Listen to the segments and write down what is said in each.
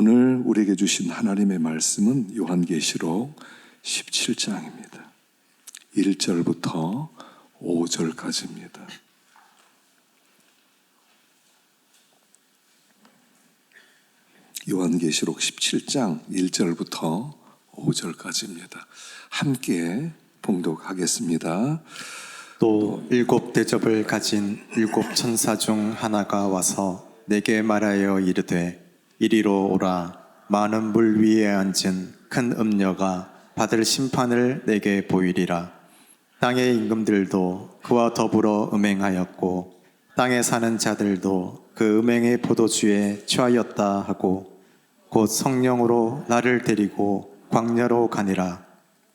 오늘 우리에게 주신 하나님의 말씀은 요한계시록 17장입니다. 1절부터 5절까지입니다. 요한계시록 17장 1절부터 5절까지입니다. 함께 봉독하겠습니다. 또 일곱 대접을 가진 일곱 천사 중 하나가 와서 내게 말하여 이르되 이리로 오라. 많은 물 위에 앉은 큰 음녀가 받을 심판을 내게 보이리라. 땅의 임금들도 그와 더불어 음행하였고 땅에 사는 자들도 그 음행의 포도주에 취하였다 하고 곧 성령으로 나를 데리고 광야로 가니라.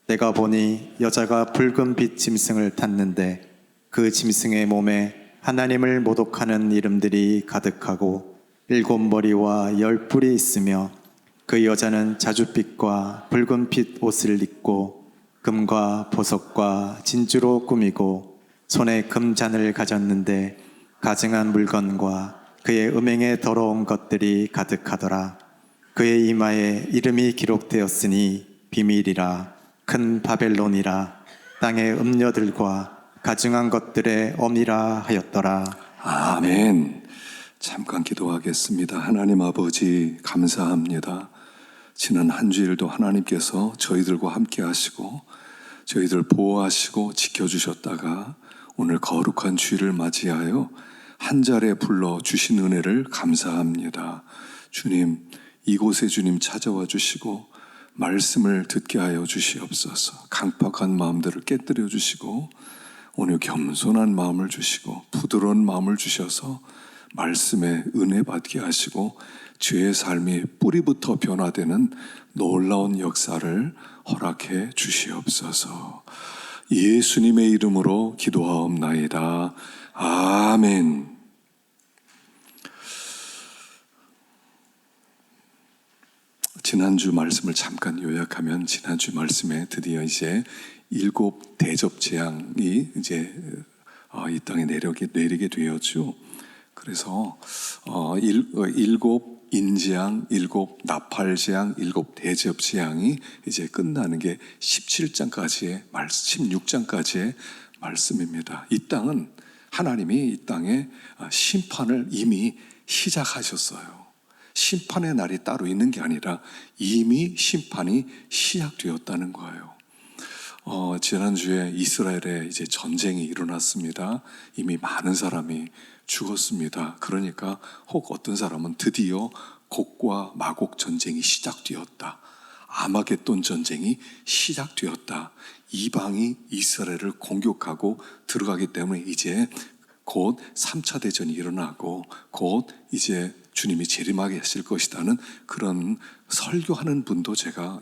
내가 보니 여자가 붉은 빛 짐승을 탔는데 그 짐승의 몸에 하나님을 모독하는 이름들이 가득하고 일곱 머리와 열 뿔이 있으며 그 여자는 자줏빛과 붉은 빛 옷을 입고 금과 보석과 진주로 꾸미고 손에 금잔을 가졌는데 가증한 물건과 그의 음행에 더러운 것들이 가득하더라. 그의 이마에 이름이 기록되었으니 비밀이라. 큰 바벨론이라. 땅의 음녀들과 가증한 것들의 어미라 하였더라. 아멘. 잠깐 기도하겠습니다. 하나님 아버지 감사합니다. 지난 한 주일도 하나님께서 저희들과 함께 하시고 저희들 보호하시고 지켜주셨다가 오늘 거룩한 주일을 맞이하여 한 자리에 불러주신 은혜를 감사합니다. 주님, 이곳에 주님 찾아와 주시고 말씀을 듣게 하여 주시옵소서. 강팍한 마음들을 깨뜨려 주시고 오늘 겸손한 마음을 주시고 부드러운 마음을 주셔서 말씀에 은혜 받게 하시고 죄의 삶이 뿌리부터 변화되는 놀라운 역사를 허락해 주시옵소서. 예수님의 이름으로 기도하옵나이다. 아멘. 지난주 말씀을 잠깐 요약하면 지난주 말씀에 드디어 이제 일곱 대접 재앙이 이제 이 땅에 내리게 되었죠. 그래서 일곱 인재앙, 일곱 나팔재앙, 일곱 대접재앙이 이제 끝나는 게 17장까지의 말씀, 16장까지의 말씀입니다. 이 땅은 하나님이 이 땅에 심판을 이미 시작하셨어요. 심판의 날이 따로 있는 게 아니라 이미 심판이 시작되었다는 거예요. 지난주에 이스라엘에 이제 전쟁이 일어났습니다. 이미 많은 사람이 죽었습니다. 그러니까 혹 어떤 사람은 드디어 곡과 마곡 전쟁이 시작되었다. 아마겟돈 전쟁이 시작되었다. 이방이 이스라엘을 공격하고 들어가기 때문에 이제 곧 3차 대전이 일어나고 곧 이제 주님이 재림하게 하실 것이라는 그런 설교하는 분도 제가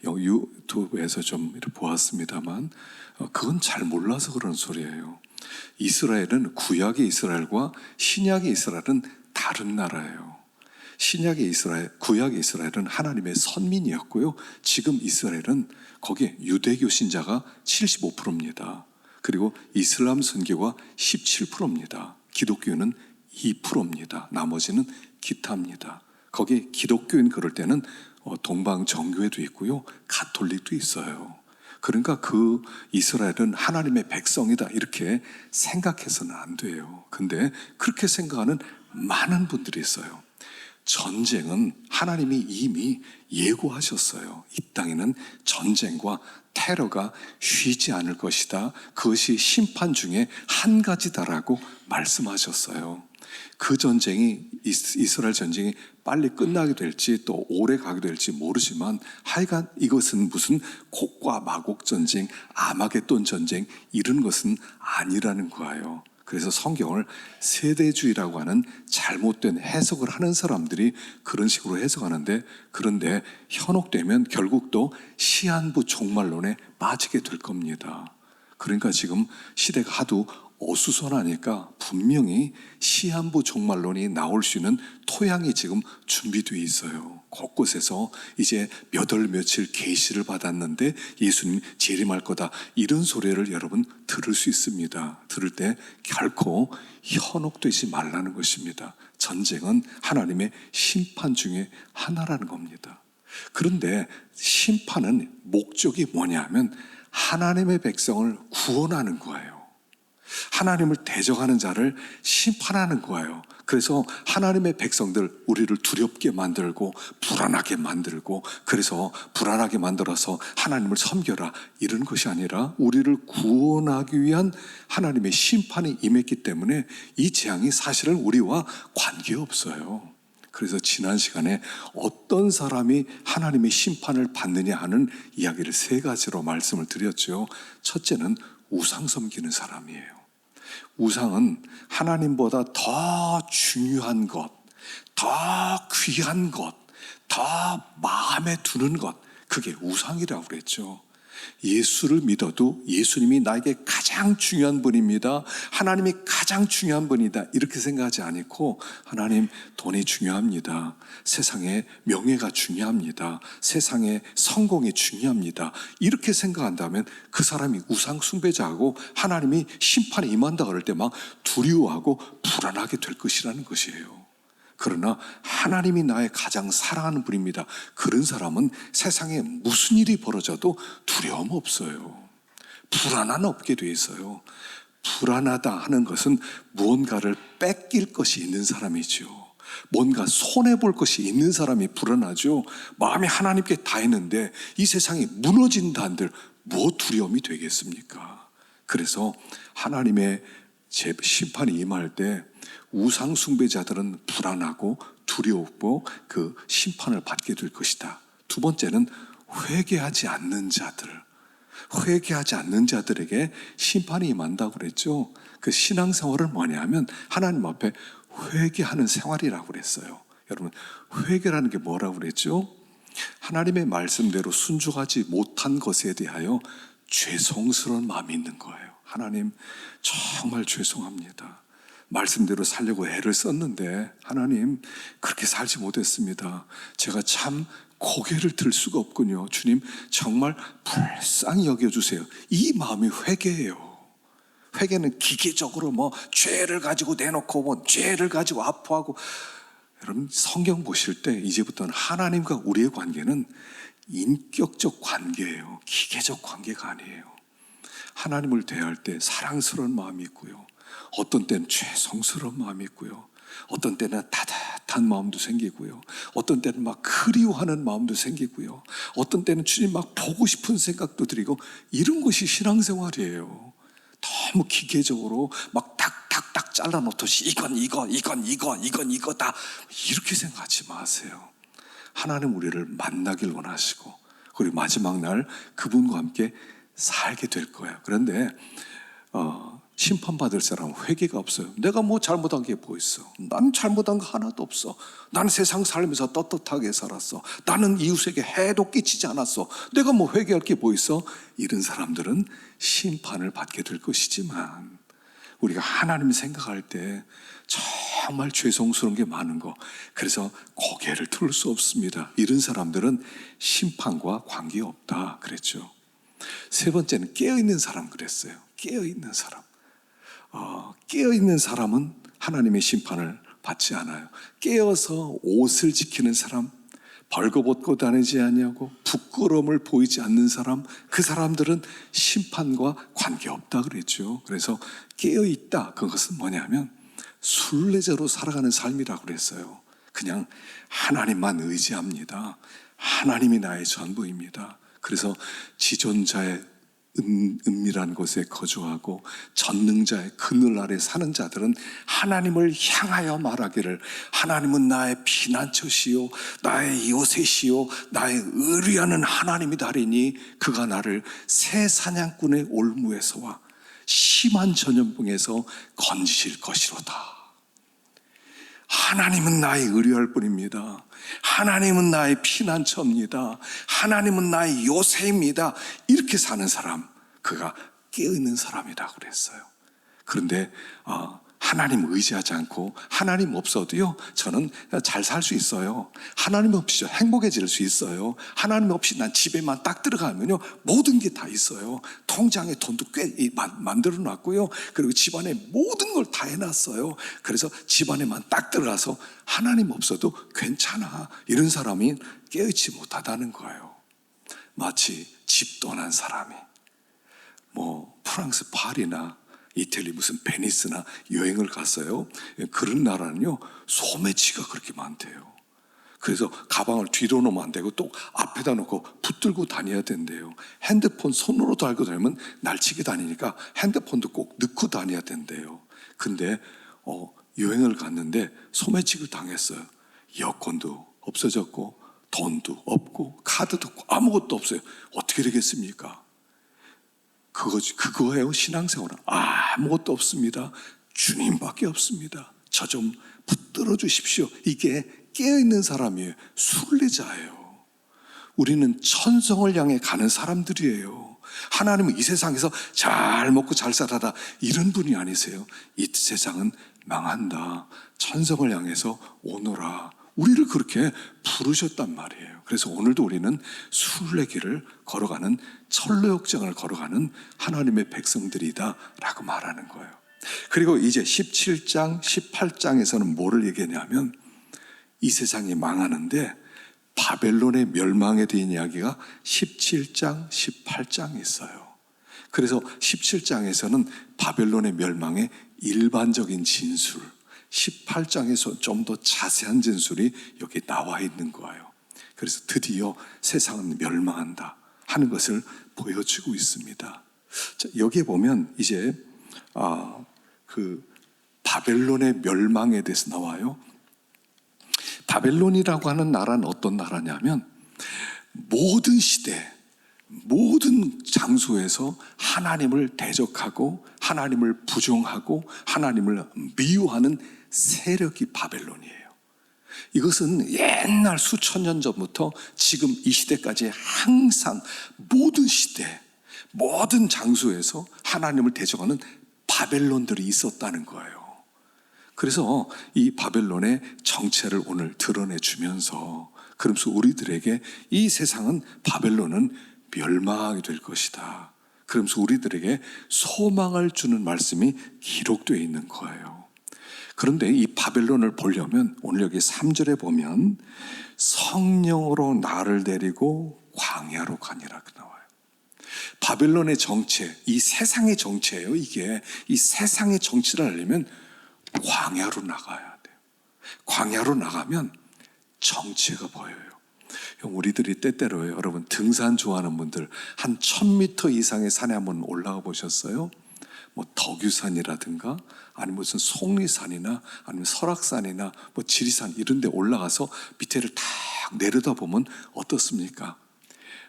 유튜브에서 좀 보았습니다만 그건 잘 몰라서 그런 소리예요. 이스라엘은 구약의 이스라엘과 신약의 이스라엘은 다른 나라예요. 신약의 이스라엘, 구약의 이스라엘은 하나님의 선민이었고요. 지금 이스라엘은 거기에 유대교 신자가 75%입니다. 그리고 이슬람 선교가 17%입니다. 기독교는 2%입니다. 나머지는 기타입니다. 거기에 기독교인 그럴 때는 동방정교회도 있고요. 가톨릭도 있어요. 그러니까 그 이스라엘은 하나님의 백성이다 이렇게 생각해서는 안 돼요. 근데 그렇게 생각하는 많은 분들이 있어요. 전쟁은 하나님이 이미 예고하셨어요. 이 땅에는 전쟁과 테러가 쉬지 않을 것이다. 그것이 심판 중에 한 가지다라고 말씀하셨어요. 그 전쟁이 이스라엘 전쟁이 빨리 끝나게 될지 또 오래 가게 될지 모르지만 하여간 이것은 무슨 곡과 마곡 전쟁, 아마겟돈 전쟁 이런 것은 아니라는 거예요. 그래서 성경을 세대주의라고 하는 잘못된 해석을 하는 사람들이 그런 식으로 해석하는데 그런데 현혹되면 결국 또 시한부 종말론에 빠지게 될 겁니다. 그러니까 지금 시대가 하도 어수선하니까 분명히 시한부 종말론이 나올 수 있는 토양이 지금 준비되어 있어요. 곳곳에서 이제 몇 월 며칠 계시를 받았는데 예수님 재림할 거다, 이런 소리를 여러분 들을 수 있습니다. 들을 때 결코 현혹되지 말라는 것입니다. 전쟁은 하나님의 심판 중에 하나라는 겁니다. 그런데 심판은 목적이 뭐냐면 하나님의 백성을 구원하는 거예요. 하나님을 대적하는 자를 심판하는 거예요. 그래서 하나님의 백성들, 우리를 두렵게 만들고 불안하게 만들고, 그래서 불안하게 만들어서 하나님을 섬겨라, 이런 것이 아니라 우리를 구원하기 위한 하나님의 심판이 임했기 때문에 이 재앙이 사실은 우리와 관계없어요. 그래서 지난 시간에 어떤 사람이 하나님의 심판을 받느냐 하는 이야기를 세 가지로 말씀을 드렸죠. 첫째는 우상 섬기는 사람이에요. 우상은 하나님보다 더 중요한 것, 더 귀한 것, 더 마음에 두는 것, 그게 우상이라고 그랬죠. 예수를 믿어도 예수님이 나에게 가장 중요한 분입니다, 하나님이 가장 중요한 분이다, 이렇게 생각하지 않고 하나님, 돈이 중요합니다, 세상의 명예가 중요합니다, 세상의 성공이 중요합니다, 이렇게 생각한다면 그 사람이 우상 숭배자하고 하나님이 심판에 임한다 그럴 때 막 두려워하고 불안하게 될 것이라는 것이에요. 그러나 하나님이 나의 가장 사랑하는 분입니다, 그런 사람은 세상에 무슨 일이 벌어져도 두려움 없어요. 불안함 없게 돼 있어요. 불안하다 하는 것은 무언가를 뺏길 것이 있는 사람이죠. 뭔가 손해볼 것이 있는 사람이 불안하죠. 마음이 하나님께 다 있는데 이 세상이 무너진다 한들 뭐 두려움이 되겠습니까? 그래서 하나님의 심판이 임할 때 우상 숭배자들은 불안하고 두려웠고 그 심판을 받게 될 것이다. 두 번째는 회개하지 않는 자들, 회개하지 않는 자들에게 심판이 임한다고 그랬죠. 그 신앙생활은 뭐냐면 하나님 앞에 회개하는 생활이라고 그랬어요. 여러분, 회개라는 게 뭐라고 그랬죠? 하나님의 말씀대로 순종하지 못한 것에 대하여 죄송스러운 마음이 있는 거예요. 하나님, 정말 죄송합니다. 말씀대로 살려고 애를 썼는데 하나님, 그렇게 살지 못했습니다. 제가 참 고개를 들 수가 없군요. 주님, 정말 불쌍히 여겨주세요. 이 마음이 회개예요. 회개는 기계적으로 뭐 죄를 가지고 내놓고 뭐 죄를 가지고 아파하고, 여러분 성경 보실 때 이제부터는 하나님과 우리의 관계는 인격적 관계예요. 기계적 관계가 아니에요. 하나님을 대할 때 사랑스러운 마음이 있고요, 어떤 때는 죄송스러운 마음이 있고요, 어떤 때는 따뜻한 마음도 생기고요, 어떤 때는 막 그리워하는 마음도 생기고요, 어떤 때는 주님 막 보고 싶은 생각도 들이고, 이런 것이 신앙생활이에요. 너무 기계적으로 막 탁탁탁 잘라놓듯이 이건 이거다, 이렇게 생각하지 마세요. 하나님 우리를 만나길 원하시고, 그리고 마지막 날 그분과 함께 살게 될 거예요. 그런데 심판받을 사람은 회개가 없어요. 내가 뭐 잘못한 게 뭐 있어? 난 잘못한 거 하나도 없어. 나는 세상 살면서 떳떳하게 살았어. 나는 이웃에게 해도 끼치지 않았어. 내가 뭐 회개할 게 뭐 있어? 이런 사람들은 심판을 받게 될 것이지만, 우리가 하나님 생각할 때 정말 죄송스러운 게 많은 거, 그래서 고개를 들 수 없습니다, 이런 사람들은 심판과 관계없다 그랬죠. 세 번째는 깨어있는 사람 그랬어요. 깨어있는 사람. 깨어있는 사람은 하나님의 심판을 받지 않아요. 깨어서 옷을 지키는 사람, 벌거벗고 다니지 아니하고 부끄러움을 보이지 않는 사람, 그 사람들은 심판과 관계없다 그랬죠. 그래서 깨어있다, 그것은 뭐냐면 순례자로 살아가는 삶이라고 그랬어요. 그냥 하나님만 의지합니다. 하나님이 나의 전부입니다. 그래서 지존자의 은밀한 곳에 거주하고 전능자의 그늘 아래 사는 자들은 하나님을 향하여 말하기를, 하나님은 나의 피난처시요 나의 요새시요 나의 의뢰하는 하나님이다 하리니 그가 나를 새 사냥꾼의 올무에서와 심한 전염병에서 건지실 것이로다. 하나님은 나의 의뢰할 뿐입니다. 하나님은 나의 피난처입니다. 하나님은 나의 요새입니다. 이렇게 사는 사람, 그가 깨어있는 사람이라고 그랬어요. 그런데 하나님 의지하지 않고 하나님 없어도요 저는 잘 살 수 있어요. 하나님 없이 행복해질 수 있어요. 하나님 없이 난 집에만 딱 들어가면요 모든 게 다 있어요. 통장에 돈도 꽤 만들어 놨고요, 그리고 집안에 모든 걸 다 해놨어요. 그래서 집안에만 딱 들어가서 하나님 없어도 괜찮아, 이런 사람이 깨어있지 못하다는 거예요. 마치 집 떠난 사람이 프랑스 파리나 이태리 무슨 베니스나 여행을 갔어요. 그런 나라는요 소매치가 그렇게 많대요. 그래서 가방을 뒤로 놓으면 안 되고 또 앞에다 놓고 붙들고 다녀야 된대요. 핸드폰 손으로 달고 다니면 날치기 다니니까 핸드폰도 꼭 넣고 다녀야 된대요. 근데 여행을 갔는데 소매치기를 당했어요. 여권도 없어졌고 돈도 없고 카드도 없고 아무것도 없어요. 어떻게 되겠습니까? 그거예요. 신앙생활은 아무것도 없습니다. 주님밖에 없습니다. 저 좀 붙들어 주십시오. 이게 깨어있는 사람이에요. 순례자예요. 우리는 천성을 향해 가는 사람들이에요. 하나님은 이 세상에서 잘 먹고 잘 살아라 이런 분이 아니세요. 이 세상은 망한다, 천성을 향해서 오너라, 우리를 그렇게 부르셨단 말이에요. 그래서 오늘도 우리는 순례길을 걸어가는, 철로역정을 걸어가는 하나님의 백성들이다 라고 말하는 거예요. 그리고 이제 17장 18장에서는 뭐를 얘기하냐면 이 세상이 망하는데 바벨론의 멸망에 대한 이야기가 17장 18장에 있어요. 그래서 17장에서는 바벨론의 멸망의 일반적인 진술, 18장에서 좀 더 자세한 진술이 여기 나와 있는 거예요. 그래서 드디어 세상은 멸망한다 하는 것을 보여주고 있습니다. 자, 여기에 보면 이제 그 바벨론의 멸망에 대해서 나와요. 바벨론이라고 하는 나라는 어떤 나라냐면 모든 시대, 모든 장소에서 하나님을 대적하고 하나님을 부정하고 하나님을 미워하는 세력이 바벨론이에요. 이것은 옛날 수천 년 전부터 지금 이 시대까지 항상 모든 시대, 모든 장소에서 하나님을 대적하는 바벨론들이 있었다는 거예요. 그래서 이 바벨론의 정체를 오늘 드러내 주면서, 그러면서 우리들에게 이 세상은, 바벨론은 멸망하게 될 것이다, 그러면서 우리들에게 소망을 주는 말씀이 기록되어 있는 거예요. 그런데 이 바벨론을 보려면 오늘 여기 3절에 보면 성령으로 나를 데리고 광야로 가니라 나와요. 바벨론의 정체, 이 세상의 정체예요. 이게 이 세상의 정체를 하려면 광야로 나가야 돼요. 광야로 나가면 정체가 보여요. 우리들이 때때로요, 여러분 등산 좋아하는 분들 한 1000m 이상의 산에 한번 올라가 보셨어요? 덕유산이라든가 아니면 무슨 속리산이나 아니면 설악산이나 지리산 이런 데 올라가서 밑에를 딱 내려다보면 어떻습니까?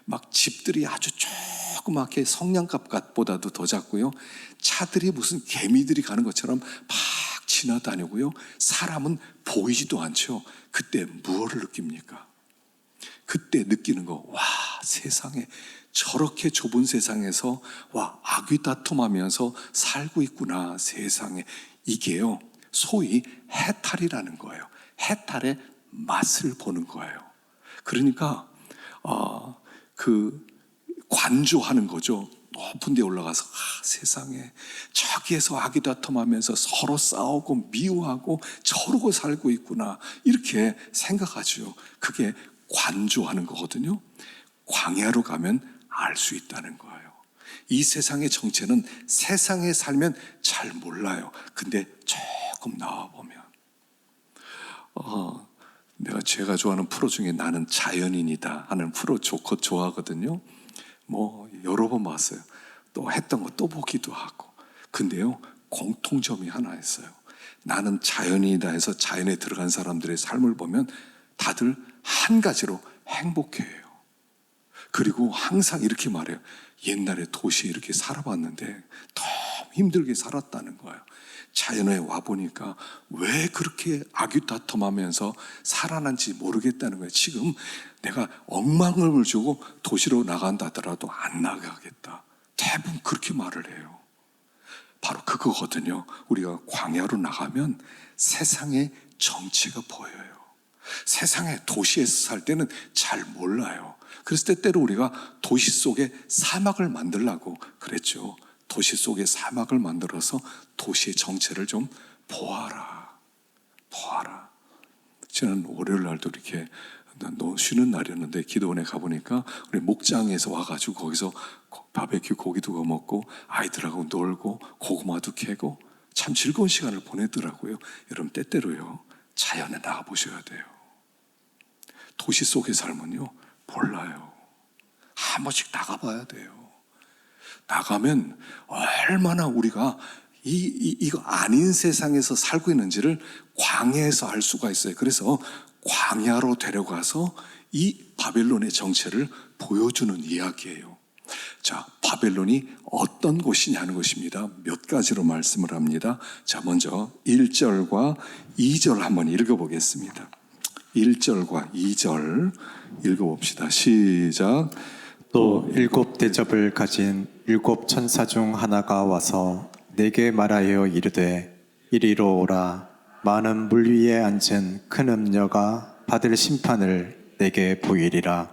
막 집들이 아주 조그맣게 성냥갑보다도 더 작고요, 차들이 무슨 개미들이 가는 것처럼 막 지나다니고요, 사람은 보이지도 않죠. 그때 무엇을 느낍니까? 그때 느끼는 거, 와, 세상에 저렇게 좁은 세상에서 아귀다툼하면서 살고 있구나, 세상에. 이게요 소위 해탈이라는 거예요. 해탈의 맛을 보는 거예요. 그러니까 그 관조하는 거죠. 높은 데 올라가서 세상에 저기에서 아귀다툼하면서 서로 싸우고 미워하고 저러고 살고 있구나, 이렇게 생각하죠. 그게 관조하는 거거든요. 광야로 가면 알 수 있다는 거예요. 이 세상의 정체는 세상에 살면 잘 몰라요. 근데 조금 나와보면 제가 좋아하는 프로 중에 나는 자연인이다 하는 프로 좋아하거든요. 여러 번 봤어요. 또 했던 거 또 보기도 하고. 근데요 공통점이 하나 있어요. 나는 자연인이다 해서 자연에 들어간 사람들의 삶을 보면 다들 한 가지로 행복해요. 그리고 항상 이렇게 말해요. 옛날에 도시에 이렇게 살아봤는데 너무 힘들게 살았다는 거예요. 자연에 와보니까 왜 그렇게 아귀다툼하면서 살아난지 모르겠다는 거예요. 지금 내가 억만금을 주고 도시로 나간다 하더라도 안 나가겠다. 대부분 그렇게 말을 해요. 바로 그거거든요. 우리가 광야로 나가면 세상의 정체가 보여요. 세상의 도시에서 살 때는 잘 몰라요. 그래서 때때로 우리가 도시 속에 사막을 만들려고 그랬죠. 도시 속에 사막을 만들어서 도시의 정체를 좀 보아라. 저는 월요일 날도 이렇게 쉬는 날이었는데 기도원에 가보니까 우리 목장에서 와가지고 거기서 바베큐 고기도 구워 먹고 아이들하고 놀고 고구마도 캐고 참 즐거운 시간을 보내더라고요. 여러분 때때로요 자연에 나가보셔야 돼요. 도시 속의 삶은요 몰라요. 한 번씩 나가봐야 돼요. 나가면 얼마나 우리가 이거 아닌 세상에서 살고 있는지를 광야에서 알 수가 있어요. 그래서 광야로 데려가서 이 바벨론의 정체를 보여주는 이야기예요. 자, 바벨론이 어떤 곳이냐는 것입니다. 몇 가지로 말씀을 합니다. 자, 먼저 1절과 2절 한번 읽어보겠습니다. 1절과 2절 읽어봅시다. 시작. 또 일곱 대접을 가진 일곱 천사 중 하나가 와서 내게 말하여 이르되 이리로 오라. 많은 물 위에 앉은 큰 음녀가 받을 심판을 내게 보이리라.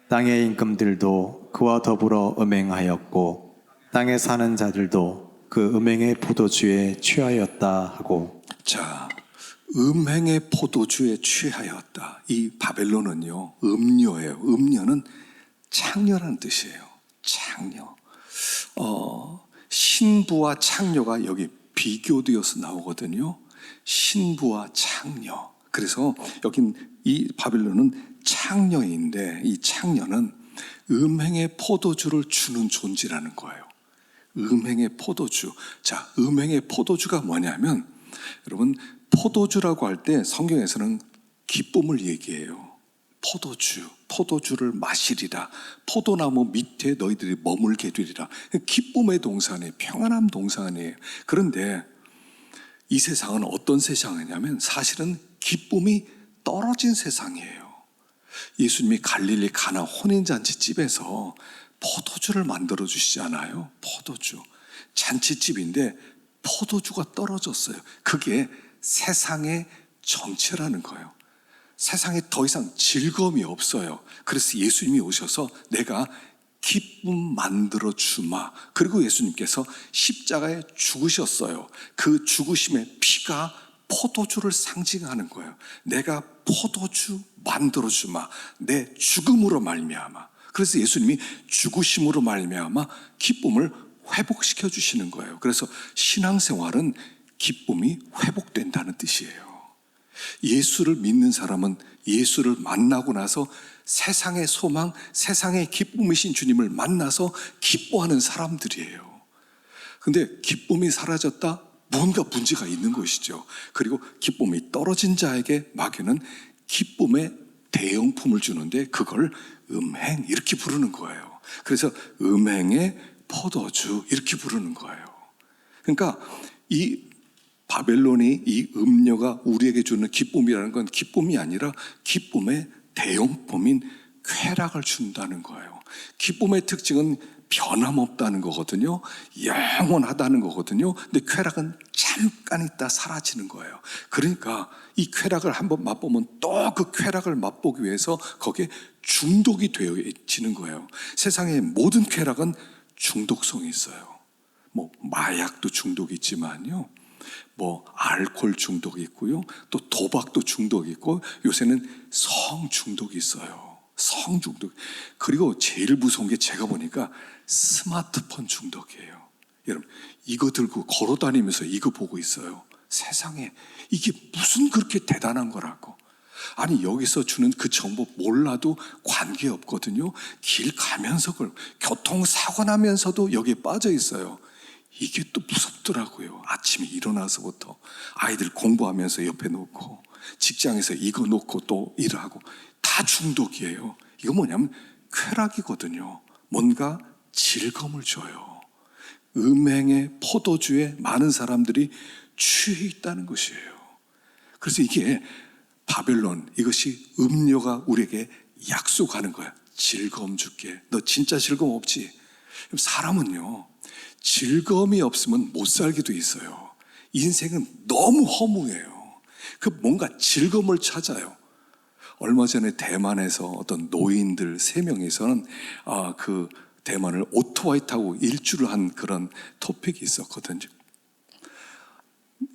땅의 임금들도 그와 더불어 음행하였고 땅에 사는 자들도 그 음행의 포도주에 취하였다 하고. 자, 음행의 포도주에 취하였다. 이 바벨론은요 음녀예요. 음녀는 창녀라는 뜻이에요. 창녀. 신부와 창녀가 여기 비교되어서 나오거든요. 신부와 창녀. 그래서 여긴 이 바벨론은 창녀인데 이 창녀는 음행의 포도주를 주는 존재라는 거예요. 음행의 포도주. 자, 음행의 포도주가 뭐냐면 여러분 포도주라고 할 때 성경에서는 기쁨을 얘기해요. 포도주를 마시리라. 포도나무 밑에 너희들이 머물게 되리라. 기쁨의 동산이에요. 평안함 동산이에요. 그런데 이 세상은 어떤 세상이냐면 사실은 기쁨이 떨어진 세상이에요. 예수님이 갈릴리 가나 혼인잔치집에서 포도주를 만들어 주시잖아요. 포도주. 잔치집인데 포도주가 떨어졌어요. 그게 세상의 정체라는 거예요. 세상에 더 이상 즐거움이 없어요. 그래서 예수님이 오셔서 내가 기쁨 만들어 주마. 그리고 예수님께서 십자가에 죽으셨어요. 그 죽으심의 피가 포도주를 상징하는 거예요. 내가 포도주 만들어 주마. 내 죽음으로 말미암아. 그래서 예수님이 죽으심으로 말미암아 기쁨을 회복시켜 주시는 거예요. 그래서 신앙생활은 기쁨이 회복된다는 뜻이에요. 예수를 믿는 사람은 예수를 만나고 나서 세상의 소망, 세상의 기쁨이신 주님을 만나서 기뻐하는 사람들이에요. 근데 기쁨이 사라졌다? 뭔가 문제가 있는 것이죠. 그리고 기쁨이 떨어진 자에게 마귀는 기쁨의 대용품을 주는데 그걸 음행 이렇게 부르는 거예요. 그래서 음행의 포도주 이렇게 부르는 거예요. 그러니까 이 바벨론이 이 음녀가 우리에게 주는 기쁨이라는 건 기쁨이 아니라 기쁨의 대용품인 쾌락을 준다는 거예요. 기쁨의 특징은 변함없다는 거거든요. 영원하다는 거거든요. 근데 쾌락은 잠깐 있다 사라지는 거예요. 그러니까 이 쾌락을 한번 맛보면 또 그 쾌락을 맛보기 위해서 거기에 중독이 되어지는 거예요. 세상의 모든 쾌락은 중독성이 있어요. 뭐 마약도 중독이 있지만요. 뭐 알코올 중독이 있고요. 또 도박도 중독이 있고 요새는 성 중독이 있어요. 성 중독. 그리고 제일 무서운 게 제가 보니까 스마트폰 중독이에요. 여러분 이거 들고 걸어 다니면서 이거 보고 있어요. 세상에 이게 무슨 그렇게 대단한 거라고. 아니 여기서 주는 그 정보 몰라도 관계없거든요. 길 가면서 교통사고 나면서도 여기에 빠져 있어요. 이게 또 무섭더라고요. 아침에 일어나서부터 아이들 공부하면서 옆에 놓고 직장에서 이거 놓고 또 일하고 다 중독이에요. 이거 뭐냐면 쾌락이거든요. 뭔가 즐거움을 줘요. 음행의 포도주에 많은 사람들이 취해 있다는 것이에요. 그래서 이게 바벨론 이것이 음료가 우리에게 약속하는 거야. 즐거움 줄게. 너 진짜 즐거움 없지? 사람은요 즐거움이 없으면 못 살게 돼 있어요. 인생은 너무 허무해요. 그 뭔가 즐거움을 찾아요. 얼마 전에 대만에서 어떤 노인들 3명이서는 그 대만을 오토바이 타고 일주를 한 그런 토픽이 있었거든요.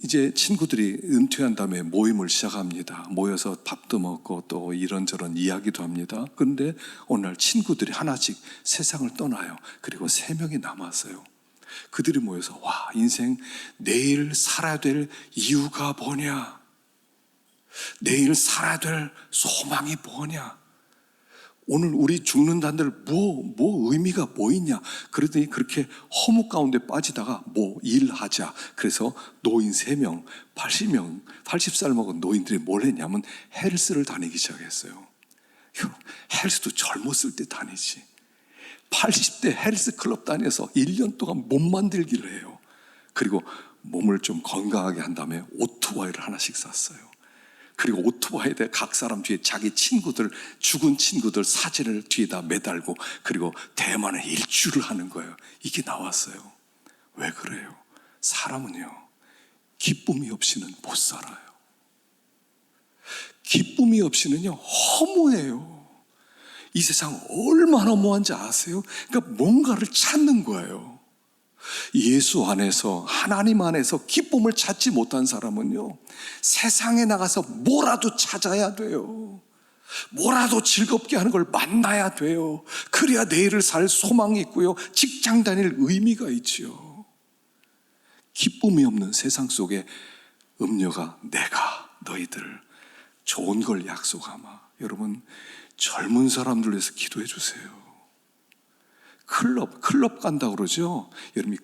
이제 친구들이 은퇴한 다음에 모임을 시작합니다. 모여서 밥도 먹고 또 이런저런 이야기도 합니다. 그런데 어느 날 친구들이 하나씩 세상을 떠나요. 그리고 3명이 남았어요. 그들이 모여서 와, 인생 내일 살아야 될 이유가 뭐냐? 내일 살아야 될 소망이 뭐냐? 오늘 우리 죽는다는들 뭐 의미가 뭐 있냐? 그러더니 그렇게 허무 가운데 빠지다가 뭐 일하자. 그래서 노인 3명, 80살 먹은 노인들이 뭘 했냐면 헬스를 다니기 시작했어요. 헬스도 젊었을 때 다니지. 80대 헬스 클럽 다녀서 1년 동안 몸 만들기를 해요. 그리고 몸을 좀 건강하게 한 다음에 오토바이를 하나씩 샀어요. 그리고 오토바이에 각 사람 뒤에 자기 친구들, 죽은 친구들 사진을 뒤에다 매달고 그리고 대만에 일주를 하는 거예요. 이게 나왔어요. 왜 그래요? 사람은요, 기쁨이 없이는 못 살아요. 기쁨이 없이는요, 허무해요. 이 세상 얼마나 허무한지 아세요? 그러니까 뭔가를 찾는 거예요. 예수 안에서, 하나님 안에서 기쁨을 찾지 못한 사람은요, 세상에 나가서 뭐라도 찾아야 돼요. 뭐라도 즐겁게 하는 걸 만나야 돼요. 그래야 내일을 살 소망이 있고요, 직장 다닐 의미가 있지요. 기쁨이 없는 세상 속에 음료가 내가 너희들 좋은 걸 약속하마. 여러분, 젊은 사람들 위해서 기도해 주세요. 클럽 간다고 그러죠. 여러분이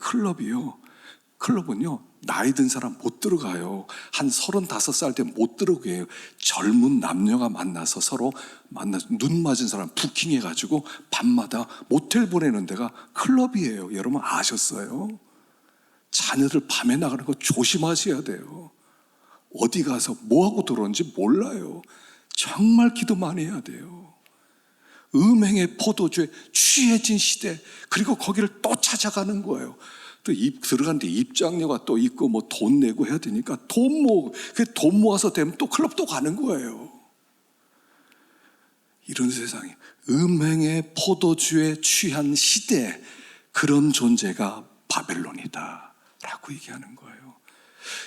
클럽은요, 나이 든 사람 못 들어가요. 한 35살 때 못 들어가게 해요. 젊은 남녀가 만나서 서로 눈 맞은 사람 부킹해가지고 밤마다 모텔 보내는 데가 클럽이에요. 여러분 아셨어요? 자녀들 밤에 나가는 거 조심하셔야 돼요. 어디 가서 뭐하고 들어오는지 몰라요. 정말 기도 많이 해야 돼요. 음행의 포도주에 취해진 시대, 그리고 거기를 또 찾아가는 거예요. 또 들어가는데 입장료가 또 있고 뭐 돈 내고 해야 되니까 돈 모아서 되면 또 클럽 또 가는 거예요. 이런 세상에 음행의 포도주에 취한 시대, 그런 존재가 바벨론이다 라고 얘기하는 거예요.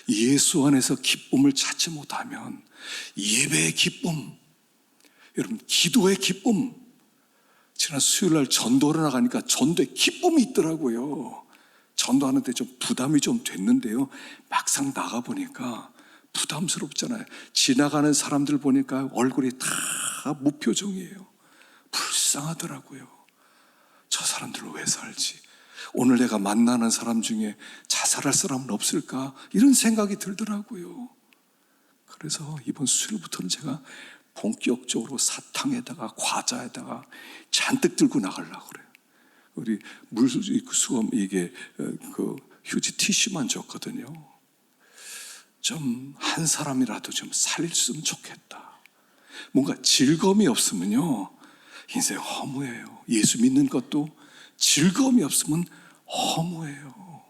예수 안에서 기쁨을 찾지 못하면 예배의 기쁨, 여러분 기도의 기쁨, 지난 수요일날 전도를 나가니까 전도에 기쁨이 있더라고요. 전도하는데 좀 부담이 좀 됐는데요, 막상 나가보니까 부담스럽잖아요. 지나가는 사람들 보니까 얼굴이 다 무표정이에요. 불쌍하더라고요. 저 사람들은 왜 살지? 오늘 내가 만나는 사람 중에 자살할 사람은 없을까? 이런 생각이 들더라고요. 그래서 이번 수요일부터는 제가 본격적으로 사탕에다가 과자에다가 잔뜩 들고 나가려고 그래요. 우리 물수건 이게 그 휴지 티슈만 줬거든요. 좀 한 사람이라도 좀 살렸으면 좋겠다. 뭔가 즐거움이 없으면요, 인생 허무해요. 예수 믿는 것도 즐거움이 없으면 허무해요.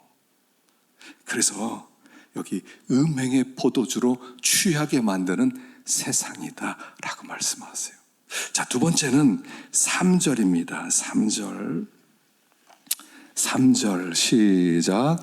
그래서 여기 음행의 포도주로 취하게 만드는 세상이다 라고 말씀하세요. 자, 두 번째는 3절입니다. 3절 시작.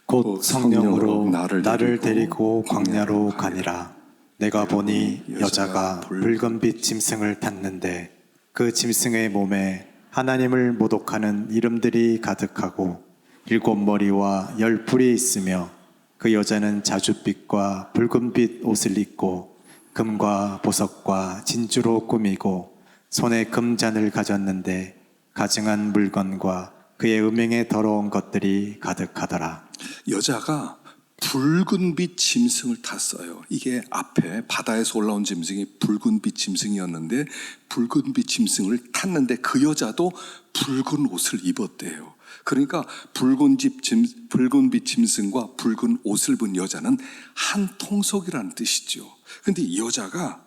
곧 성령으로 나를 데리고 광야로 가니라. 내가 보니 여자가 붉은빛 짐승을 탔는데 그 짐승의 몸에 하나님을 모독하는 이름들이 가득하고 7머리와 10풀이 있으며 그 여자는 자줏빛과 붉은빛 옷을 입고 금과 보석과 진주로 꾸미고 손에 금잔을 가졌는데 가증한 물건과 그의 음행에 더러운 것들이 가득하더라. 여자가 붉은빛 짐승을 탔어요. 이게 앞에 바다에서 올라온 짐승이 붉은빛 짐승이었는데, 붉은빛 짐승을 탔는데 그 여자도 붉은 옷을 입었대요. 그러니까 붉은빛 짐승과 붉은 옷을 입은 여자는 한 통속이라는 뜻이죠. 근데 이 여자가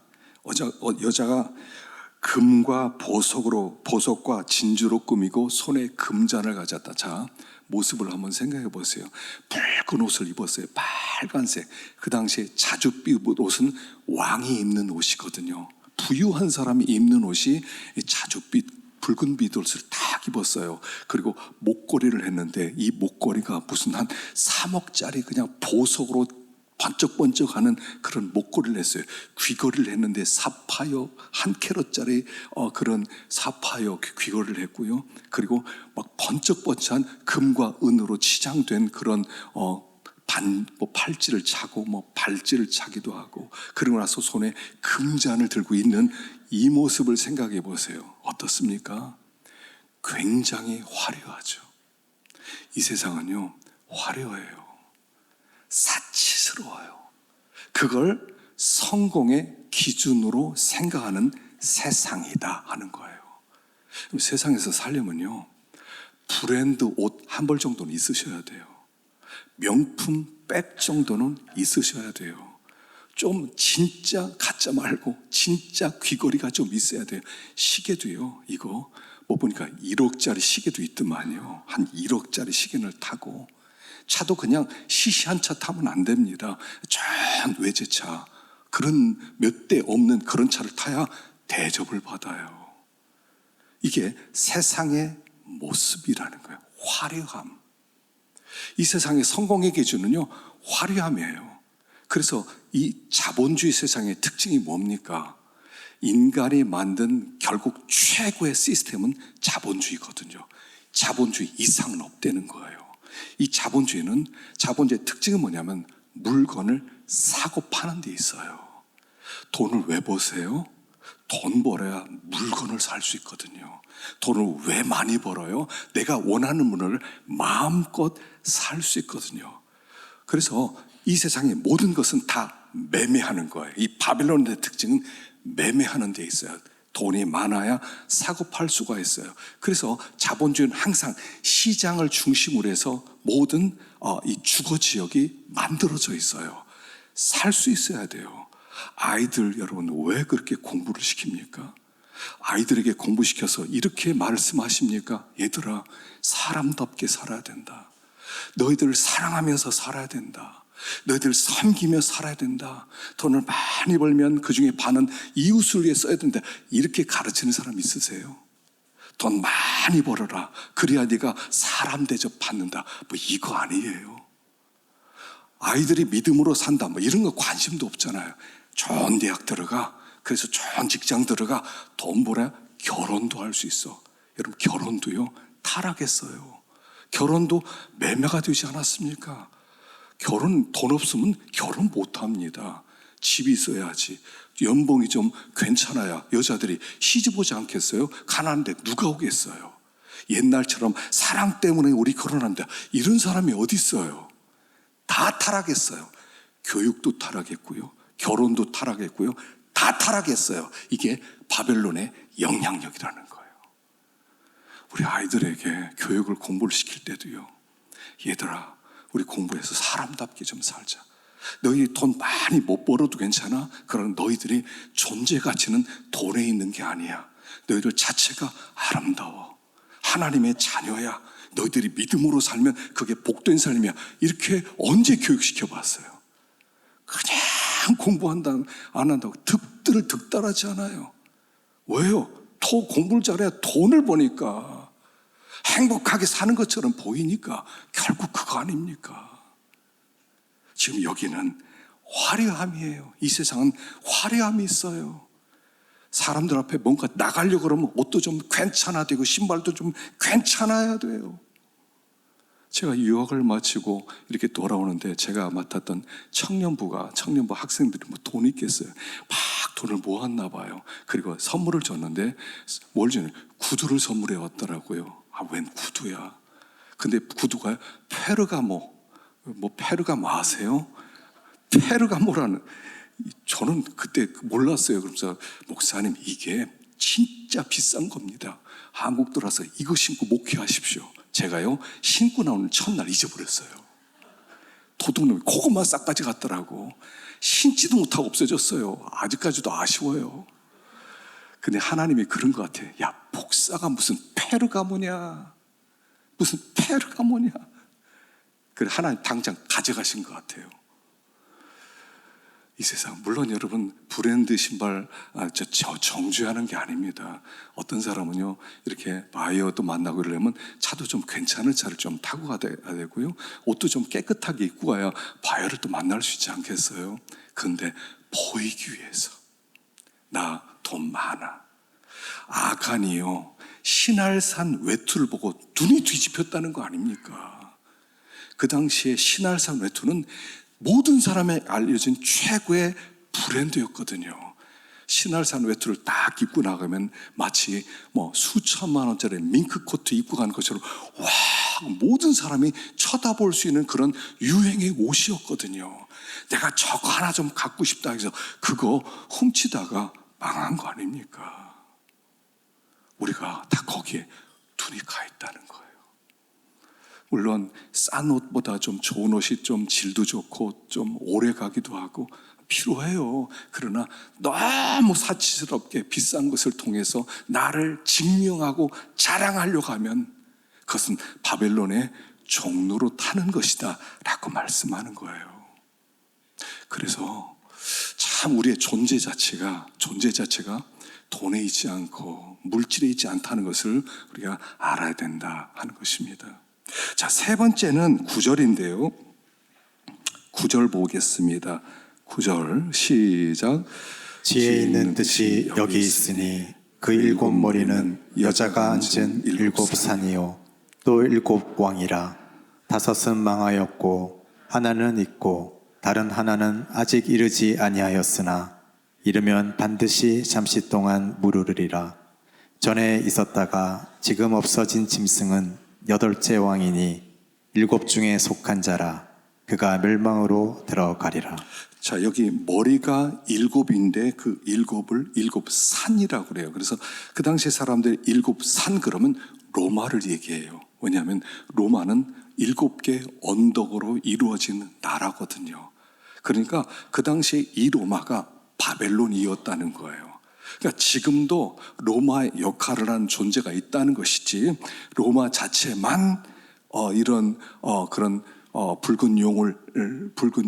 금과 보석과 진주로 꾸미고 손에 금잔을 가졌다. 자, 모습을 한번 생각해 보세요. 붉은 옷을 입었어요. 빨간색. 그 당시에 자줏빛 옷은 왕이 입는 옷이거든요. 부유한 사람이 입는 옷이 자줏빛 붉은빛 옷을 딱 입었어요. 그리고 목걸이를 했는데 이 목걸이가 무슨 한 3억짜리 그냥 보석으로 번쩍번쩍하는 그런 목걸이를 했어요. 귀걸이를 했는데 사파이어 1캐럿짜리 그런 사파이어 귀걸이를 했고요. 그리고 막 번쩍번쩍한 금과 은으로 치장된 그런 팔찌를 차고 발찌를 차기도 하고, 그리고 나서 손에 금잔을 들고 있는 이 모습을 생각해 보세요. 어떻습니까? 굉장히 화려하죠. 이 세상은요, 화려해요. 사치스러워요. 그걸 성공의 기준으로 생각하는 세상이다 하는 거예요. 그럼 세상에서 살려면요, 브랜드 옷 한 벌 정도는 있으셔야 돼요. 명품 백 정도는 있으셔야 돼요. 좀 진짜 가짜 말고 진짜 귀걸이가 좀 있어야 돼요. 시계도요, 이거 뭐 보니까 1억짜리 시계도 있더만요. 한 1억짜리 시계를 타고, 차도 그냥 시시한 차 타면 안 됩니다. 전 외제차, 그런 몇 대 없는 그런 차를 타야 대접을 받아요. 이게 세상의 모습이라는 거예요. 화려함. 이 세상의 성공의 기준은요, 화려함이에요. 그래서 이 자본주의 세상의 특징이 뭡니까? 인간이 만든 결국 최고의 시스템은 자본주의거든요. 자본주의 이상은 없다는 거예요. 이 자본주의의 특징은 뭐냐면 물건을 사고 파는 데 있어요. 돈을 왜 버세요? 돈 벌어야 물건을 살 수 있거든요. 돈을 왜 많이 벌어요? 내가 원하는 물건을 마음껏 살 수 있거든요. 그래서 이 세상의 모든 것은 다 매매하는 거예요. 이 바벨론의 특징은 매매하는 데 있어요. 돈이 많아야 사고 팔 수가 있어요. 그래서 자본주의는 항상 시장을 중심으로 해서 모든 이 주거 지역이 만들어져 있어요. 살 수 있어야 돼요. 아이들 여러분 왜 그렇게 공부를 시킵니까? 아이들에게 공부시켜서 이렇게 말씀하십니까? 얘들아, 사람답게 살아야 된다. 너희들 사랑하면서 살아야 된다. 너희들 섬기며 살아야 된다. 돈을 많이 벌면 그 중에 반은 이웃을 위해 써야 된다. 이렇게 가르치는 사람 있으세요? 돈 많이 벌어라. 그래야 네가 사람 대접 받는다. 뭐 이거 아니에요. 아이들이 믿음으로 산다. 뭐 이런 거 관심도 없잖아요. 좋은 대학 들어가. 그래서 좋은 직장 들어가. 돈 벌어야 결혼도 할 수 있어. 여러분, 결혼도요, 타락했어요. 결혼도 매매가 되지 않았습니까? 결혼 돈 없으면 결혼 못 합니다. 집이 있어야지. 연봉이 좀 괜찮아야 여자들이 시집 오지 않겠어요? 가난한데 누가 오겠어요? 옛날처럼 사랑 때문에 우리 결혼한다, 이런 사람이 어디 있어요? 다 타락했어요. 교육도 타락했고요, 결혼도 타락했고요, 다 타락했어요. 이게 바벨론의 영향력이라는 거예요. 우리 아이들에게 교육을 공부를 시킬 때도요, 얘들아, 우리 공부해서 사람답게 좀 살자. 너희 돈 많이 못 벌어도 괜찮아. 그러나 너희들이 존재 가치는 돈에 있는 게 아니야. 너희들 자체가 아름다워. 하나님의 자녀야. 너희들이 믿음으로 살면 그게 복된 삶이야. 이렇게 언제 교육시켜 봤어요? 그냥 공부한다 안 한다고 득들을 득달하지 않아요. 왜요? 공부를 잘해야 돈을 버니까, 행복하게 사는 것처럼 보이니까. 결국 그거 아닙니까? 지금 여기는 화려함이에요. 이 세상은 화려함이 있어요. 사람들 앞에 뭔가 나가려고 그러면 옷도 좀 괜찮아야 되고 신발도 좀 괜찮아야 돼요. 제가 유학을 마치고 이렇게 돌아오는데 제가 맡았던 청년부 학생들이 뭐 돈이 있겠어요. 막 돈을 모았나 봐요. 그리고 선물을 줬는데 뭘 주냐? 구두를 선물해 왔더라고요. 웬 구두야? 근데 구두가 페르가모. 페르가모 아세요? 페르가모라는, 저는 그때 몰랐어요. 그러면서 목사님, 이게 진짜 비싼 겁니다. 한국 들어와서 이거 신고 목회하십시오. 제가요, 신고 나오는 첫날 잊어버렸어요. 도둑놈이 고구마 싹까지 갔더라고. 신지도 못하고 없어졌어요. 아직까지도 아쉬워요. 근데 하나님이 그런 것 같아. 야, 복사가 무슨 페르가모냐? 무슨 페르가모냐? 그래, 하나님 당장 가져가신 것 같아요. 이 세상, 물론 여러분 브랜드 신발 정죄하는 게 아닙니다. 어떤 사람은요, 이렇게 바이어도 만나고 이러려면 차도 좀 괜찮은 차를 좀 타고 가야 되고요, 옷도 좀 깨끗하게 입고 가야 바이어를 또 만날 수 있지 않겠어요? 그런데 보이기 위해서, 나 돈 많아. 아간이요, 신할산 외투를 보고 눈이 뒤집혔다는 거 아닙니까? 그 당시에 신할산 외투는 모든 사람에 알려진 최고의 브랜드였거든요. 신할산 외투를 딱 입고 나가면 마치 수천만 원짜리 밍크 코트 입고 가는 것처럼 와, 모든 사람이 쳐다볼 수 있는 그런 유행의 옷이었거든요. 내가 저거 하나 좀 갖고 싶다 해서 그거 훔치다가 망한 거 아닙니까? 우리가 다 거기에 눈이 가 있다는 거예요. 물론 싼 옷보다 좀 좋은 옷이 좀 질도 좋고 좀 오래 가기도 하고 필요해요. 그러나 너무 사치스럽게 비싼 것을 통해서 나를 증명하고 자랑하려고 하면 그것은 바벨론의 종로로 타는 것이다 라고 말씀하는 거예요. 그래서 참 우리의 존재 자체가 돈에 있지 않고 물질에 있지 않다는 것을 우리가 알아야 된다 하는 것입니다. 자, 세 번째는 9절인데요. 9절 보겠습니다. 9절 시작. 지혜 있는 뜻이 여기 있으니 그 일곱 머리는 여자가 앉은 일곱 산이요 또 일곱 왕이라. 다섯은 망하였고 하나는 있고 다른 하나는 아직 이르지 아니하였으나 이르면 반드시 잠시 동안 무르르리라. 전에 있었다가 지금 없어진 짐승은 여덟째 왕이니 일곱 중에 속한 자라. 그가 멸망으로 들어가리라. 자, 여기 머리가 일곱인데 그 일곱을 일곱 산이라고 그래요. 그래서 그 당시 사람들이 일곱 산 그러면 로마를 얘기해요. 왜냐하면 로마는 일곱 개 언덕으로 이루어진 나라거든요. 그러니까 그 당시에 이 로마가 바벨론이었다는 거예요. 그러니까 지금도 로마의 역할을 하는 존재가 있다는 것이지 로마 자체만 그런 붉은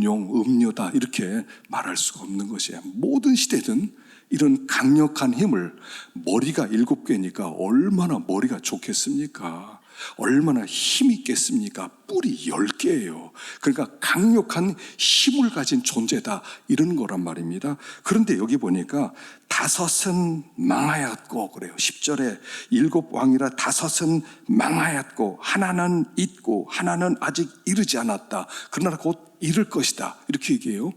용 음료다 이렇게 말할 수가 없는 것이에요. 모든 시대든 이런 강력한 힘을, 머리가 7개니까 얼마나 머리가 좋겠습니까? 얼마나 힘이 있겠습니까? 뿔이 10개예요. 그러니까 강력한 힘을 가진 존재다 이런 거란 말입니다. 그런데 여기 보니까 다섯은 망하였고 그래요. 10절에 일곱 왕이라 다섯은 망하였고 하나는 있고 하나는 아직 이르지 않았다. 그러나 곧 이를 것이다. 이렇게 얘기해요.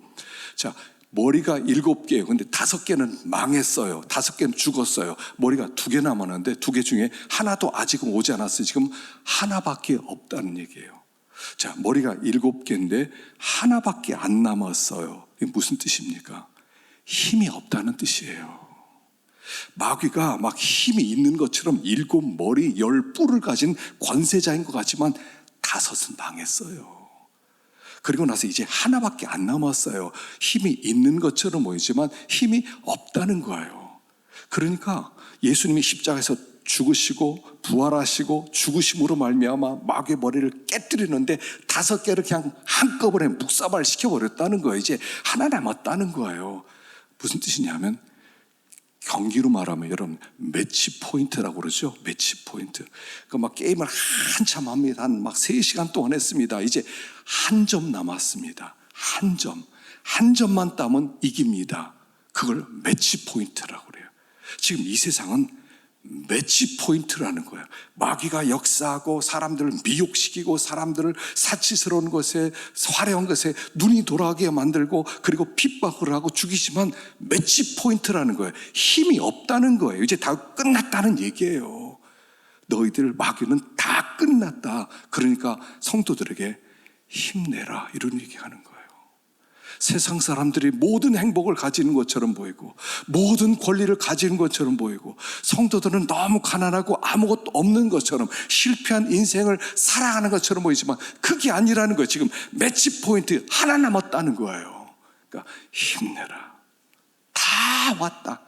자, 머리가 7개예요. 근데 5개는 망했어요. 5개는 죽었어요. 머리가 2개 남았는데 2개 중에 하나도 아직은 오지 않았어요. 지금 하나밖에 없다는 얘기예요. 자, 머리가 7개인데 하나밖에 안 남았어요. 이게 무슨 뜻입니까? 힘이 없다는 뜻이에요. 마귀가 막 힘이 있는 것처럼 7머리 10뿔을 가진 권세자인 것 같지만 5은 망했어요. 그리고 나서 이제 하나밖에 안 남았어요. 힘이 있는 것처럼 보이지만 힘이 없다는 거예요. 그러니까 예수님이 십자가에서 죽으시고 부활하시고 죽으심으로 말미암아 마귀의 머리를 깨뜨리는데 5개를 그냥 한꺼번에 묵사발 시켜버렸다는 거예요. 이제 하나 남았다는 거예요. 무슨 뜻이냐면 경기로 말하면 여러분 매치 포인트라고 그러죠. 매치 포인트. 그러니까 막 게임을 한참 합니다. 한 막 3시간 동안 했습니다. 이제 한 점 남았습니다. 한 점만 따면 이깁니다. 그걸 매치 포인트라고 그래요. 지금 이 세상은 매치 포인트라는 거예요. 마귀가 역사하고 사람들을 미혹시키고 사람들을 사치스러운 것에 화려한 것에 눈이 돌아가게 만들고 그리고 핍박을 하고 죽이지만 매치 포인트라는 거예요. 힘이 없다는 거예요. 이제 다 끝났다는 얘기예요. 너희들 마귀는 다 끝났다. 그러니까 성도들에게 힘내라 이런 얘기하는 거예요. 세상 사람들이 모든 행복을 가지는 것처럼 보이고 모든 권리를 가지는 것처럼 보이고 성도들은 너무 가난하고 아무것도 없는 것처럼 실패한 인생을 살아가는 것처럼 보이지만 그게 아니라는 거예요. 지금 매치 포인트 하나 남았다는 거예요. 그러니까 힘내라. 다 왔다.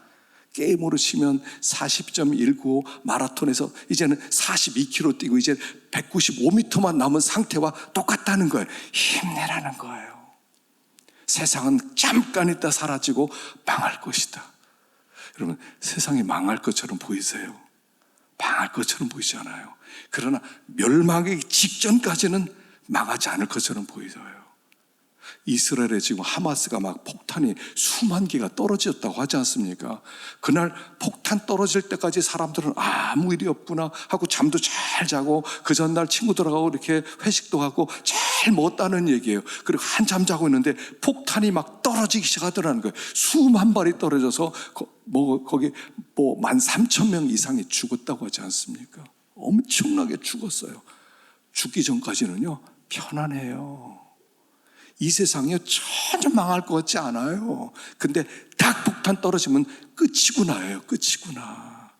게임으로 치면 40.19 마라톤에서 이제는 42km 뛰고 이제 195m만 남은 상태와 똑같다는 거예요. 힘내라는 거예요. 세상은 잠깐 있다 사라지고 망할 것이다. 여러분, 세상이 망할 것처럼 보이세요? 망할 것처럼 보이지 않아요. 그러나 멸망하기 직전까지는 망하지 않을 것처럼 보여요. 이스라엘에 지금 하마스가 막 폭탄이 수만 개가 떨어졌다고 하지 않습니까? 그날 폭탄 떨어질 때까지 사람들은 아무 일이 없구나 하고 잠도 잘 자고 그 전날 친구들하고 이렇게 회식도 하고 잘 먹었다는 얘기예요. 그리고 한잠 자고 있는데 폭탄이 막 떨어지기 시작하더라는 거예요. 수만 발이 떨어져서 거기 13,000명 이상이 죽었다고 하지 않습니까? 엄청나게 죽었어요. 죽기 전까지는요 편안해요. 이 세상이 전혀 망할 것 같지 않아요. 근데 딱 폭탄 떨어지면 끝이구나예요. 끝이구나.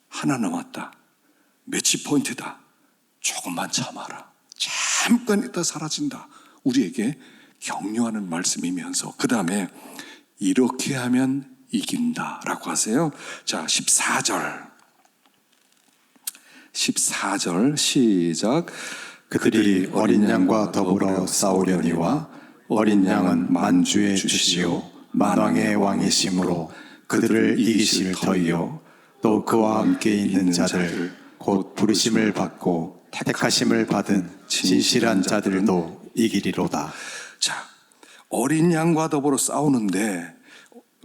하나 남았다. 매치 포인트다. 조금만 참아라. 잠깐 있다 사라진다. 우리에게 격려하는 말씀이면서 그 다음에 이렇게 하면 이긴다 라고 하세요. 자, 14절 시작. 그들이 어린 양과 더불어 싸우려니와 어린 양은 만주의 주시요 만왕의 왕이심으로 그들을 이기실 터이요 또 그와 함께 있는 자들 곧 부르심을 받고 택하심을 받은 진실한 자들도 이기리로다. 자, 어린 양과 더불어 싸우는데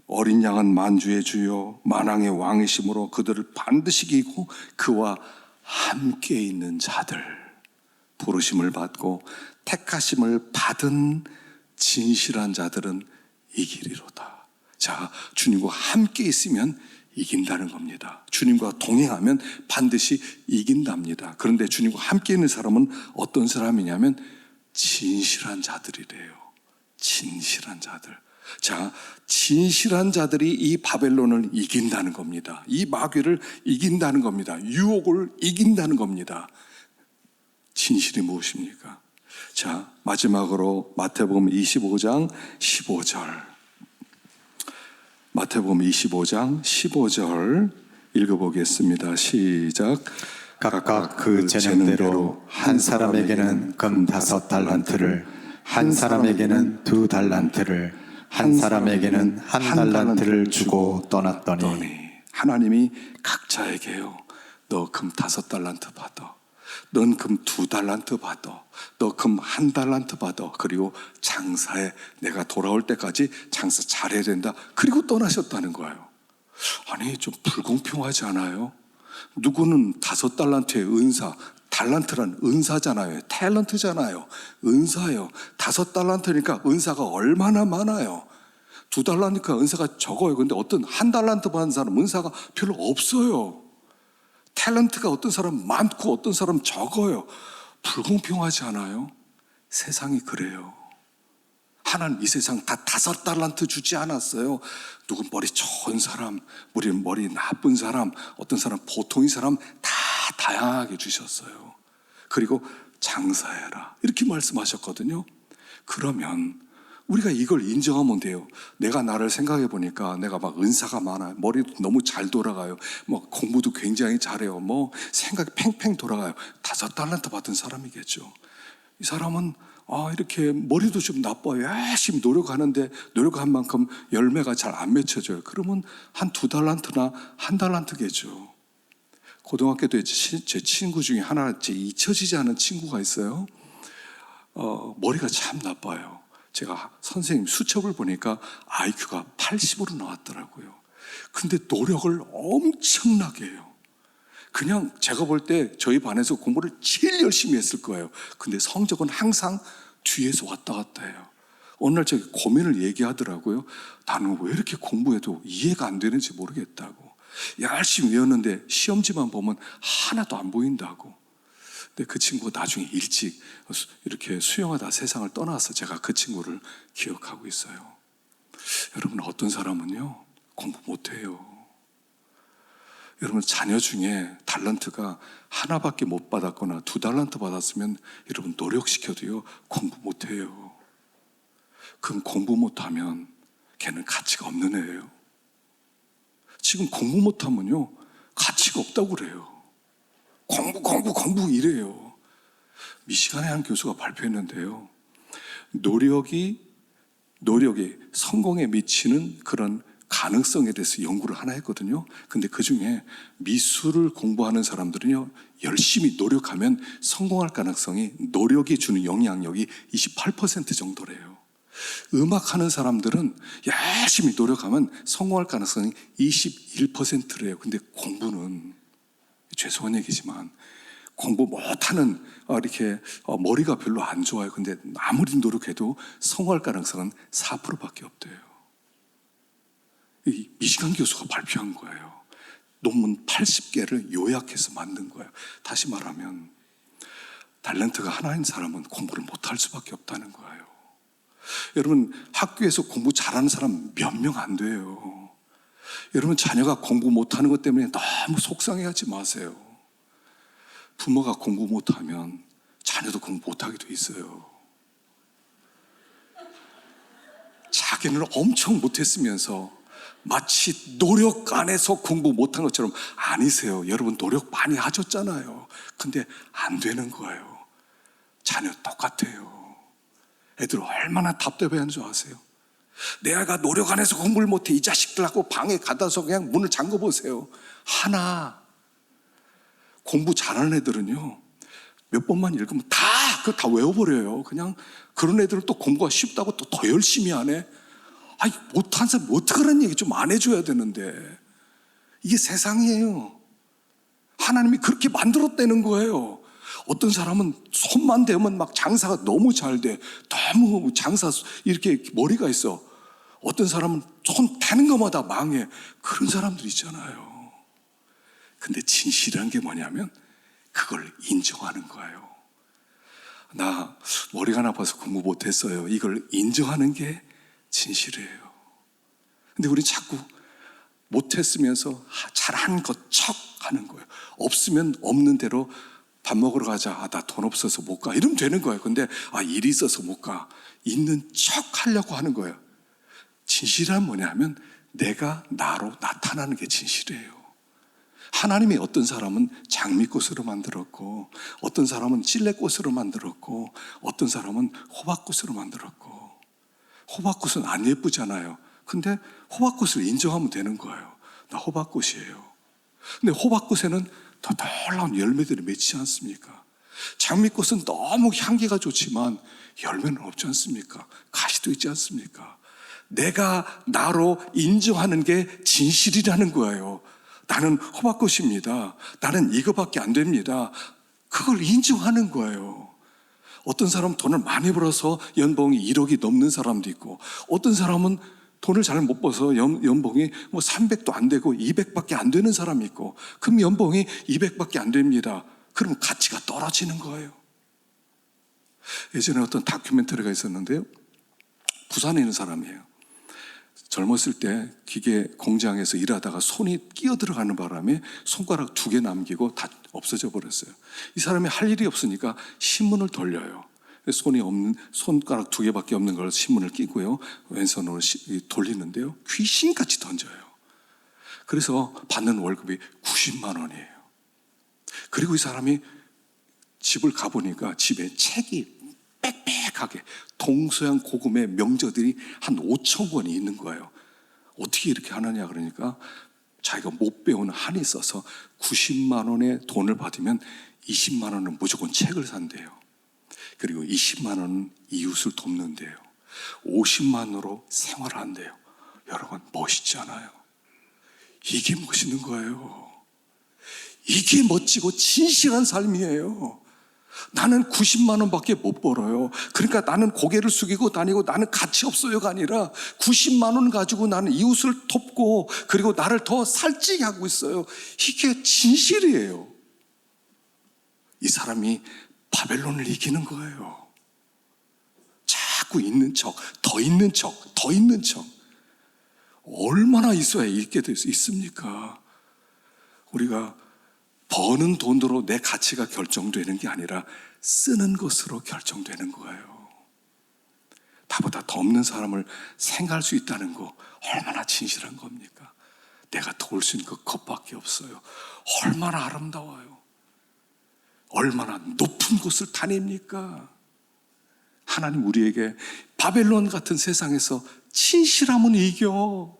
어린 양은 만주의 주요 만왕의 왕이심으로 그들을 반드시 이기고 그와 함께 있는 자들 부르심을 받고 택하심을 받은 진실한 자들은 이기리로다. 자, 주님과 함께 있으면 이긴다는 겁니다. 주님과 동행하면 반드시 이긴답니다. 그런데 주님과 함께 있는 사람은 어떤 사람이냐면 진실한 자들이래요. 진실한 자들. 자, 진실한 자들이 이 바벨론을 이긴다는 겁니다. 이 마귀를 이긴다는 겁니다. 유혹을 이긴다는 겁니다. 진실이 무엇입니까? 자, 마지막으로 마태복음 25장 15절. 마태복음 25장 15절 읽어보겠습니다. 시작. 각각 그 재능대로 한 사람에게는 금 5달란트를 한 사람에게는 2달란트를 한 사람에게는 1달란트를 주고 떠났더니 하나님이 각자에게요. 너 금 5달란트 받아. 넌 금 2달란트 받아. 너 금 1달란트 받아. 그리고 장사에 내가 돌아올 때까지 장사 잘해야 된다. 그리고 떠나셨다는 거예요. 아니, 좀 불공평하지 않아요? 누구는 5달란트의 은사, 달란트란 은사잖아요. 탤런트잖아요. 은사예요. 5달란트니까 은사가 얼마나 많아요. 2달란트니까 은사가 적어요. 근데 어떤 1달란트 받은 사람 은사가 별로 없어요. 탤런트가 어떤 사람 많고 어떤 사람 적어요. 불공평하지 않아요? 세상이 그래요. 하나님 이 세상 다 5달란트 주지 않았어요. 누군 머리 좋은 사람, 머리 나쁜 사람, 어떤 사람 보통인 사람 다 다양하게 주셨어요. 그리고 장사해라 이렇게 말씀하셨거든요. 그러면 우리가 이걸 인정하면 돼요. 내가 나를 생각해 보니까 내가 막 은사가 많아요. 머리도 너무 잘 돌아가요. 뭐 공부도 굉장히 잘해요. 뭐 생각이 팽팽 돌아가요. 5달란트 받은 사람이겠죠. 이 사람은 이렇게 머리도 좀 나빠요. 열심히 노력하는데 노력한 만큼 열매가 잘 안 맺혀져요. 그러면 한 2달란트나 1달란트겠죠. 고등학교 때 제 친구 중에 하나 제 잊혀지지 않은 친구가 있어요. 머리가 참 나빠요. 제가 선생님 수첩을 보니까 IQ가 80으로 나왔더라고요. 근데 노력을 엄청나게 해요. 그냥 제가 볼 때 저희 반에서 공부를 제일 열심히 했을 거예요. 근데 성적은 항상 뒤에서 왔다 갔다 해요. 어느 날 제가 고민을 얘기하더라고요. 나는 왜 이렇게 공부해도 이해가 안 되는지 모르겠다고. 열심히 외웠는데 시험지만 보면 하나도 안 보인다고. 근데 그 친구가 나중에 일찍 이렇게 수영하다 세상을 떠나서 제가 그 친구를 기억하고 있어요. 여러분, 어떤 사람은요 공부 못해요. 여러분, 자녀 중에 달란트가 하나밖에 못 받았거나 2달란트 받았으면 여러분 노력시켜도요 공부 못해요. 그럼 공부 못하면 걔는 가치가 없는 애예요. 지금 공부 못하면요 가치가 없다고 그래요. 공부 이래요. 미시간의 한 교수가 발표했는데요. 노력이 성공에 미치는 그런 가능성에 대해서 연구를 하나 했거든요. 근데 그 중에 미술을 공부하는 사람들은요, 열심히 노력하면 성공할 가능성이, 노력이 주는 영향력이 28% 정도래요. 음악하는 사람들은 열심히 노력하면 성공할 가능성이 21%래요. 근데 공부는, 죄송한 얘기지만, 공부 못하는 이렇게 머리가 별로 안 좋아요. 근데 아무리 노력해도 성공할 가능성은 4%밖에 없대요. 이 미시간 교수가 발표한 거예요. 논문 80개를 요약해서 만든 거예요. 다시 말하면 탤런트가 하나인 사람은 공부를 못할 수밖에 없다는 거예요. 여러분, 학교에서 공부 잘하는 사람 몇 명 안 돼요. 여러분, 자녀가 공부 못하는 것 때문에 너무 속상해하지 마세요. 부모가 공부 못하면 자녀도 공부 못하게 돼 있어요. 자기는 엄청 못했으면서 마치 노력 안에서 공부 못한 것처럼, 아니세요. 여러분 노력 많이 하셨잖아요. 근데 안 되는 거예요. 자녀 똑같아요. 애들 얼마나 답답해하는 줄 아세요? 내 아이가 노력 안 해서 공부를 못해, 이 자식들하고 방에 가둬서 그냥 문을 잠궈 보세요. 하나, 공부 잘하는 애들은요, 몇 번만 읽으면 그거 다 외워버려요. 그냥 그런 애들은 또 공부가 쉽다고 또 더 열심히 하네. 아니, 못한 사람 어떡하라는 얘기 좀 안 해줘야 되는데. 이게 세상이에요. 하나님이 그렇게 만들었다는 거예요. 어떤 사람은 손만 대면 막 장사가 너무 잘 돼. 너무 장사 이렇게 머리가 있어. 어떤 사람은 손 대는 것마다 망해. 그런 사람들 있잖아요. 근데 진실한 게 뭐냐면 그걸 인정하는 거예요. 나 머리가 나빠서 공부 못했어요. 이걸 인정하는 게 진실이에요. 근데 우리 자꾸 못했으면서 잘한 것 척 하는 거예요. 없으면 없는 대로 밥 먹으러 가자. 나 돈 없어서 못 가. 이러면 되는 거예요. 근데 일이 있어서 못 가. 있는 척 하려고 하는 거예요. 진실은 뭐냐면 내가 나로 나타나는 게 진실이에요. 하나님이 어떤 사람은 장미꽃으로 만들었고, 어떤 사람은 찔레꽃으로 만들었고, 어떤 사람은 호박꽃으로 만들었고. 호박꽃은 안 예쁘잖아요. 근데 호박꽃을 인정하면 되는 거예요. 나 호박꽃이에요. 근데 호박꽃에는 더 놀라운 열매들이 맺지 않습니까? 장미꽃은 너무 향기가 좋지만 열매는 없지 않습니까? 가시도 있지 않습니까? 내가 나로 인정하는 게 진실이라는 거예요. 나는 호박꽃입니다. 나는 이거밖에 안 됩니다. 그걸 인정하는 거예요. 어떤 사람은 돈을 많이 벌어서 연봉이 1억이 넘는 사람도 있고, 어떤 사람은 돈을 잘 못 벌어서 연봉이 300도 안 되고 200밖에 안 되는 사람이 있고, 그럼 연봉이 200밖에 안 됩니다. 그러면 가치가 떨어지는 거예요. 예전에 어떤 다큐멘터리가 있었는데요. 부산에 있는 사람이에요. 젊었을 때 기계 공장에서 일하다가 손이 끼어 들어가는 바람에 손가락 2개 남기고 다 없어져 버렸어요. 이 사람이 할 일이 없으니까 신문을 돌려요. 손이 없는, 손가락 2개밖에 없는 걸 신문을 끼고요, 왼손으로 돌리는데요, 귀신같이 던져요. 그래서 받는 월급이 90만 원이에요. 그리고 이 사람이 집을 가보니까 집에 책이 빽빽하게 동서양 고금의 명저들이 한 5천 권이 있는 거예요. 어떻게 이렇게 하느냐 그러니까 자기가 못 배운 한이 있어서 90만 원의 돈을 받으면 20만 원은 무조건 책을 산대요. 그리고 20만 원은 이웃을 돕는데요. 50만 원으로 생활한대요. 여러분, 멋있지 않아요? 이게 멋있는 거예요. 이게 멋지고 진실한 삶이에요. 나는 90만 원밖에 못 벌어요. 그러니까 나는 고개를 숙이고 다니고 나는 가치 없어요가 아니라 90만 원 가지고 나는 이웃을 돕고 그리고 나를 더 살찌게 하고 있어요. 이게 진실이에요. 이 사람이 바벨론을 이기는 거예요. 자꾸 있는 척, 더 있는 척, 더 있는 척. 얼마나 있어야 있게 될 수 있습니까? 우리가 버는 돈으로 내 가치가 결정되는 게 아니라 쓰는 것으로 결정되는 거예요. 나보다 더 없는 사람을 생각할 수 있다는 거 얼마나 진실한 겁니까? 내가 도울 수 있는 그것밖에 없어요. 얼마나 아름다워요. 얼마나 높은 곳을 다닙니까? 하나님 우리에게 바벨론 같은 세상에서 진실함은 이겨.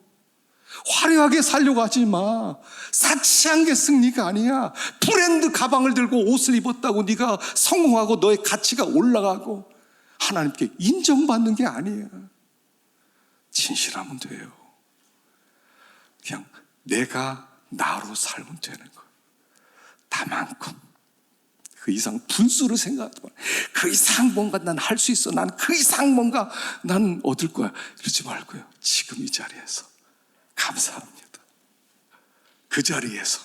화려하게 살려고 하지 마. 사치한 게 승리가 아니야. 브랜드 가방을 들고 옷을 입었다고 네가 성공하고 너의 가치가 올라가고 하나님께 인정받는 게 아니야. 진실하면 돼요. 그냥 내가 나로 살면 되는 거예요. 다만큼. 그 이상 분수를 생각하지 마. 그 이상 뭔가 난 할 수 있어. 난 그 이상 뭔가 난 얻을 거야. 그러지 말고요. 지금 이 자리에서 감사합니다. 그 자리에서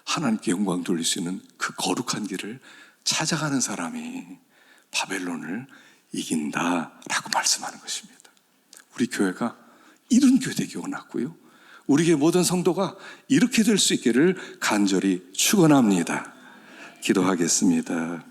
하나님께 영광 돌릴 수 있는 그 거룩한 길을 찾아가는 사람이 바벨론을 이긴다라고 말씀하는 것입니다. 우리 교회가 이런 교회 되기 원하고요. 우리 교회 모든 성도가 이렇게 될 수 있기를 간절히 축원합니다. 기도하겠습니다.